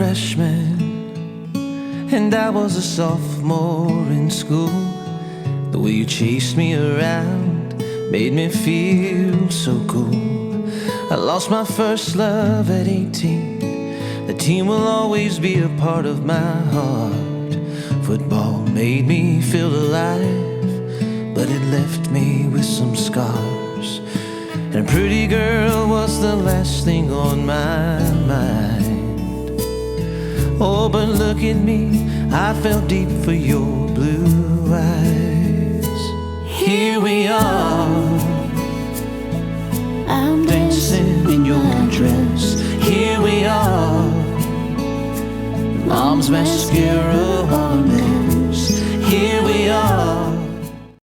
freshman and I was a sophomore in school. The way you chased me around made me feel so cool. I lost my first love at 18. The team will always be a part of my heart. Football made me feel alive, but it left me with some scars. And a pretty girl was the last thing on my mind. Oh, but look at me, I fell deep for your blue eyes. Here we are, I'm dancing in your dress. Here we are, mom's mascara on a mess. Here we